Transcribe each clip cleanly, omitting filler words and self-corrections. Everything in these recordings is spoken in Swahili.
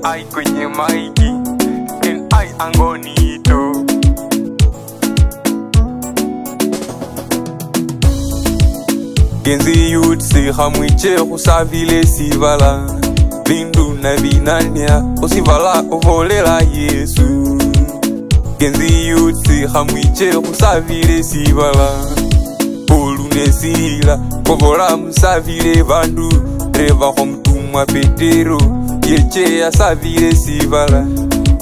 AI kwenye maiki, NI angonito. Genzi yutsi hamwiche kusavile sivala, vindu na vinania usivala uvolela Yesu. Genzi yutsi hamwiche kusavile sivala, olunesila kovola musavile vandu. Reva homtumwa Petero yeche asavile sivala.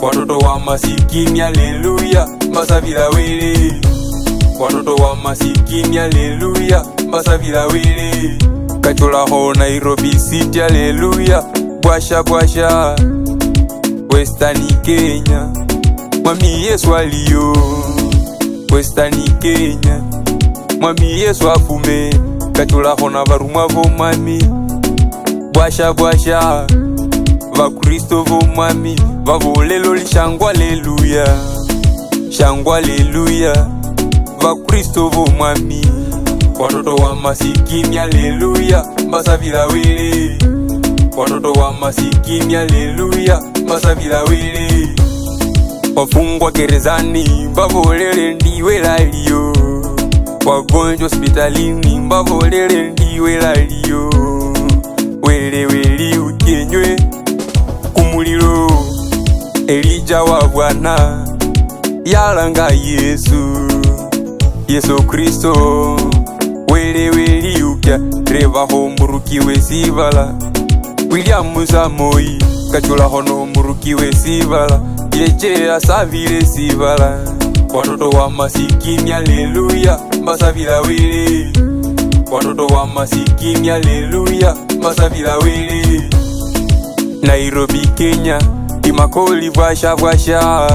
Watoto wa masikini haleluya masavila wele. Watoto wa masikini haleluya masavila wele. Kachola ho Nairobi City haleluya. Bwasha bwasha Western Kenya, mwami Yesu aliyo. Western Kenya, mwami Yesu afume. Kachola ho na varumwa vo mwami. Bwasha bwasha va Kristo vo mwami. Vavolelo li shangwa haleluya. Shangwa haleluya va Kristo vo mwami. Watoto wa masikini haleluya masavila wele. Watoto wa masikini haleluya masavila wele. Wafungwa gerezani mbavolele ndiwe lalio. Wagonjwa hospitalini mbavolele ndiwe lalio. Wele weli ukenywe kumulilo. Elija wa Bwana yalanga Yesu. Yesu Kristo wele weli ukya. Reva ho murukiwe sivala. William Samoei kachola hono murukiwe sivala. Yeche asavile sivala. Watoto wa masikini haleluya masavila wele. Watoto wa masikini haleluya masavila wele. Nairobi Kenya imakoli bwasha bwasha.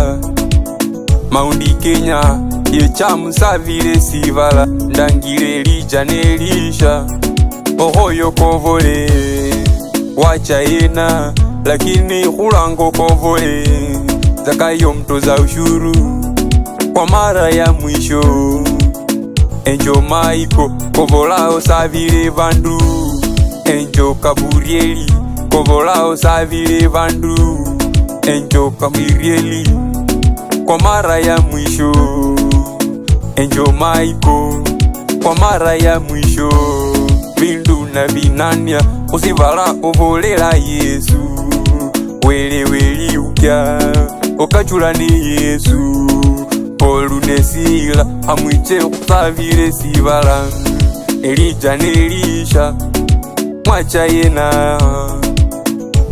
Maundi Kenya yecha musavile sivala. Ndangire Elija nelisha ohoyo kovole. Wacha yena lakini hulango kovole. Zakayo mtoza ushuru kwa mara ya mwisho. Enjo Maiko kovolao savile vandu. Enjo Kaburieli kovolao savile vandu. Enjo Kamirieli kwa mara ya mwisho. Enjo Maiko kwa mara ya mwisho. Vindu na vinania usivala uvolela Yesu. Wele weli ukya okachula ni Yesu. Olunesila hamwiche kusavile sivala. Elija nelisha mwacha yena.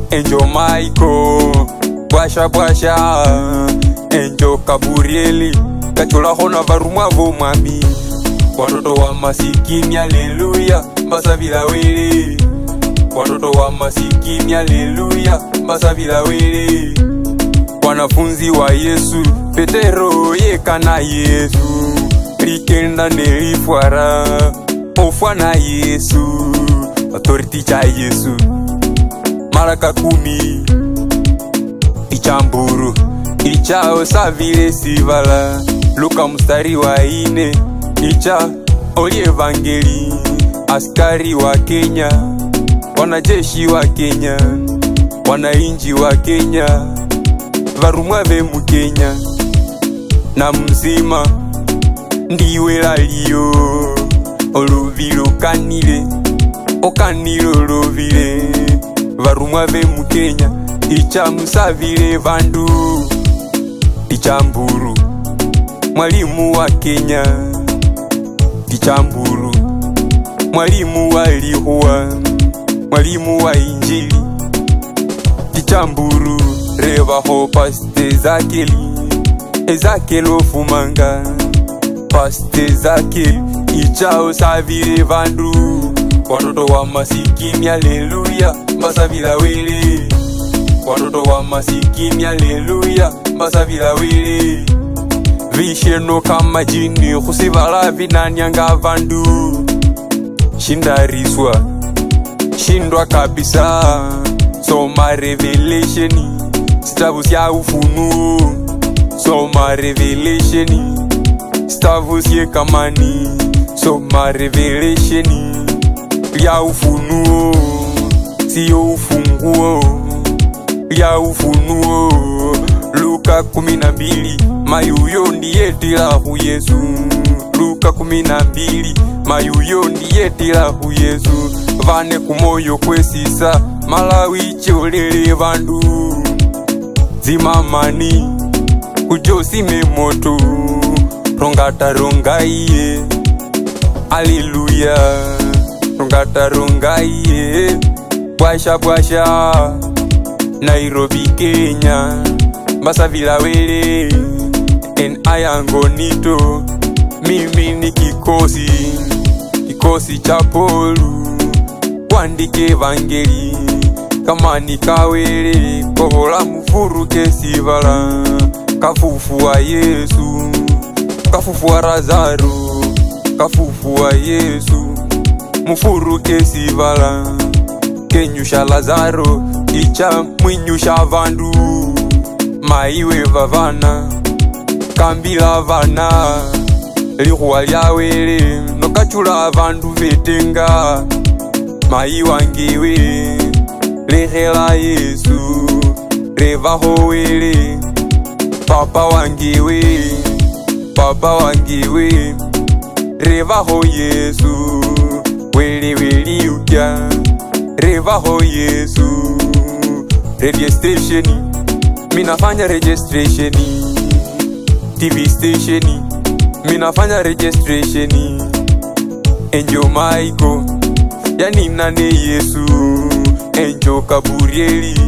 Enjo Maiko bwasha bwasha. Enjo Kaburieli kachola hona varumwa vo mwami. Watoto wa masikini haleluya masavila wele. Watoto wa masikini haleluya masavila wele. Wanafunzi wa Yesu Petero yekana Yesu. Likenda nelifwara ofwana Yesu. Authority cha Yesu. Maraka 10 ichamburu ichao savile sivala. Luka mstari wa 4 icha oli evangeli. Askari wa Kenya, wanajeshi wa Kenya, wanainji wa Kenya, varumwa ve mu Kenya na mzima ndiwe lalio. Oluvilo kanile okanilo lovile. Varumwa ve mu Kenya icha musavile vandu. Ichamburu mwalimu wa Kenya. Ichamburu mwalimu wa lihuwa. Mwalimu wa injili. Ichamburu reva ho paste zakeli. Ezakeli ofumanga. Paste zakeli ichao savile vandu. Watoto wa masikini haleluya masavila wele. Watoto wa masikini haleluya masavila wele. Visheno kama jini kusivala vinanyanga vandu. Shindariswa shindwa kabisa. Soma Revelation stavu sya Ufunuo. Soma Revelation stavu sye kamani. Soma Revelation ya Ufunuo, siyo ufunguo lya ufunuo. Luka 12 mayuyo ndiyetilahu Yesu. Luka 12 mayuyo ndiyetilahu Yesu. Vane kumoyo kwesisa Malawi cholele vandu zimamani kujosime moto rongata rongaiye. Haleluya rongata rongaiye. Bwasha bwasha Nairobi Kenya Basavila wele en ayangonito. Mimi ni kikosi cha Polu kuandika evangeli kama nikawele kohola mufuruke sivala. Kafufua Yesu, kafufua Lazaro, kafufua Yesu mufuruke sivala. Kenyusha Lazaro icha mwinyusha vandu. Maiwe vavana kambila vana lihuwa lyawele nokachula vandu vetenga. Mai wangiwe lehela Yesu revaho wele. Papa wangiwe revaho Yesu wele weli ukya revaho Yesu. Radio station minafanya registration. TV station minafanya registration. Enjo Maiko yani nane Yesu. Enjo Kaburieli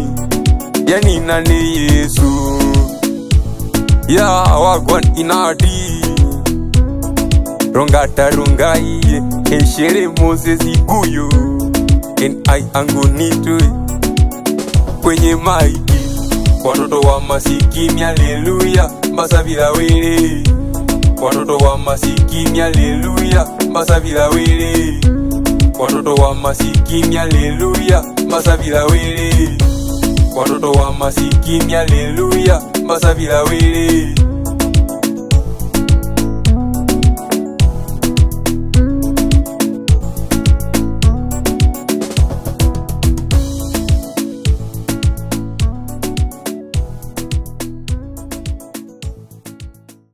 yani nane Yesu. Ya wagwan inadi rongata rongaiye. Eshere Moses Iguyo en angonito kwenye maiki. Watoto wa masikini haleluya Basavila wele. Watoto wa masikini haleluya Basavila wele. Watoto wa masikini haleluya Basavila wele. Watoto wa masikini haleluya Basavila wele.